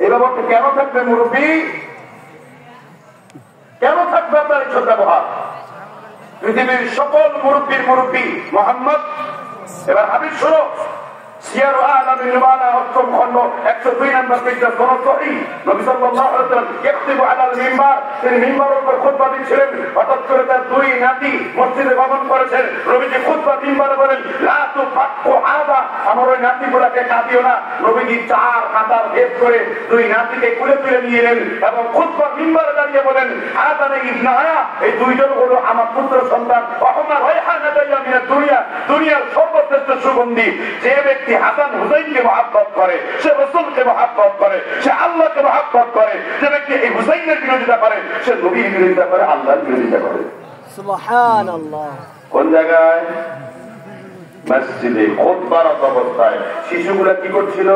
এই ব্যাপারটা কেন থাকবে মুরব্বী? কেন থাকবে আপনার এই ব্যবহার? পৃথিবীর সকল মুরব্বীর মুরব্বী মোহাম্মদ। এবার হাদিস শুনো, সিয়ার আলামিন নুবালা ৮ম খণ্ড ১০২ নম্বর পৃষ্ঠা সনদসহি নবী সাল্লাল্লাহু আলাইহি ওয়াসাল্লাম ইয়াকতিবু আলাল মিম্বার, তিনি মিম্বারের উপর খুতবা দিচ্ছিলেন। হঠাৎ করে তার দুই নাতি মসজিদে গমন করেছেন। নবীজি খুতবা মিম্বারে বলেন, লা তুফাক্কু হাদা, আমার ওই নাতিগুলোকে কাঁদিও না। নবীজি ৪ কাতার ভেদ করে দুই নাতিকে কুলে তুলে নিয়ে এলেন এবং খুতবা মিম্বারে দাঁড়িয়ে বলেন, হাদানে ইবনায়া, এই দুইজন হলো আমার পুত্র সন্তান। ওয়াহুমা রায়হানাতাইয়া মিনাদ দুনিয়া, দুনিয়ার সর্বশ্রেষ্ঠ সুগন্ধি। যে ব্যক্তি হাসান হুসাইনকে মহব্বত করে, সে রাসূলকে মহব্বত করে, সে আল্লাহকে মহব্বত করে। যে ব্যক্তি এই হুসাইনের বিরোধিতা করে, সে নবীর বিরোধিতা করে, আল্লাহর বিরোধিতা করে। সুবহানাল্লাহ। কোন জায়গায়? মসজিদে খুতবার অবস্থায় শিশুগুলা কি করছিল?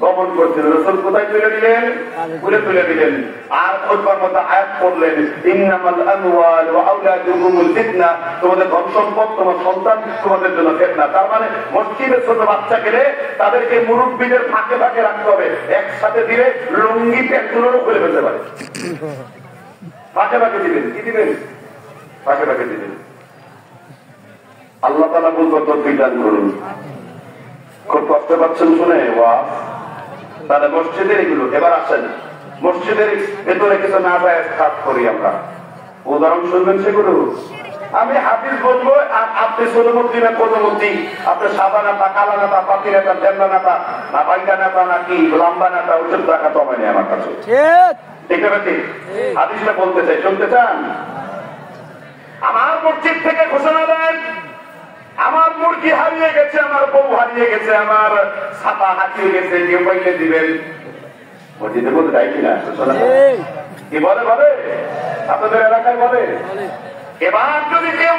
গমন করছিল। রাসূল কোথায় তুলে দিলেন? কুলে তুলে দিলেন। আর খুতবার মধ্যে আয়াত পড়লেন, ইন্নামাল আমওয়াল ওয়া আওলাদুকুমুল ফিতনা, তোমাদের ধন সম্পদ, তোমার সন্তান তোমাদের জন্য ফিতনা। তার মানে মসজিদে ছোট বাচ্চা গেলে তাদেরকে মুরব্বীদের ফাঁকে ফাঁকে রাখতে হবে। একসাথে দিলে লুঙ্গি প্যান্টগুলোরও খুলে ফেলতে পারে। ফাঁকে ফাঁকে দিবেন। কি দিবেন? ফাঁকে ফাঁকে দিবেন। আল্লাহ তাআলা বলবেন তৌফিক দান করুন। খুব কষ্ট পাচ্ছেন শুনে ওয়াজ? তাহলে মসজিদের এগুলো। এবার আসেন মসজিদের ভেতরে কিছু না যায় কাজ করি আমরা। উদাহরণ শুনবেন সেগুলো। আমি হাফিজ বলবো আর আপনি সোলমুদ্দি না কোনমুদ্দি, আপনি সাদা নেতা, কালা নেতা, পাতি নেতা, জেন্না নেতা, না বাইকা নেতা, নাকি লম্বা নেতা, ওষুধ রাখা তো হয়নি আমার কাছে। ঠিক আছে ঠিক? হাদিসটা বলতে চাই, শুনতে চান? আমার মসজিদ থেকে ঘোষণা দেন, আমার মুরগি হারিয়ে গেছে, আমার বউ হারিয়ে গেছে, আমার ছাতা হারিয়ে গেছে, কেউ পাইলে দিবেন। মসজিদে বলতে চাই কিনা? কি বলে বলে? আপনাদের এলাকায় বলে? এবার যদি কেউ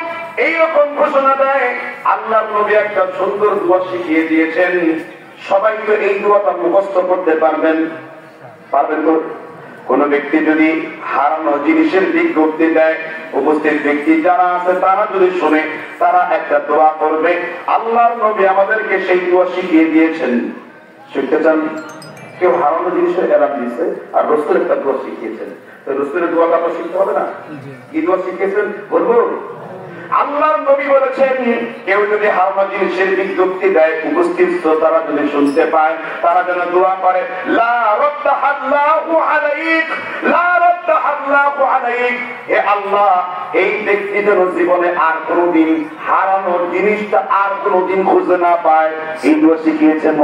এইরকম ঘোষণা দেয়, আল্লাহর নবী একটা সুন্দর দোয়া শিখিয়ে দিয়েছেন। সবাই তো এই দোয়াটা মুখস্থ করতে পারবেন? পারবেন তো? কোন ব্যক্তি যদি হারানো জিনিসের বিজ্ঞপ্তি দেয়, উপস্থিত ব্যক্তি যারা আছে তারা যদি শুনে, তারা একটা দোয়া করবে। আল্লাহর নবী আমাদেরকে সেই দোয়া শিখিয়ে দিয়েছেন। শিখতে চান? কেউ হারানো জিনিসের এলান দিয়েছে আর রাসূল একটা দোয়া শিখিয়েছেন, তো রাসূলের দোয়াটা তো শিখতে হবে না? কি দোয়া শিখিয়েছেন বলবো? আল্লাহর নবী বলেছেন, কেউ যদি হারানো জিনিসের বিজ্ঞপ্তি দেয়, উপস্থিত শ্রোতারা যদি শুনতে পায়, তারা যেন দোয়া করে, লা রাদ্দাহাল্লাহু আলাইক, লা রাদ্দাহাল্লাহু আলাইক, হে আল্লাহ এই ব্যক্তি যেন জীবনে আর কোনোদিন হারানো জিনিসটা আর কোনোদিন খুঁজে না পায়। এই দোয়া শিখিয়েছেন।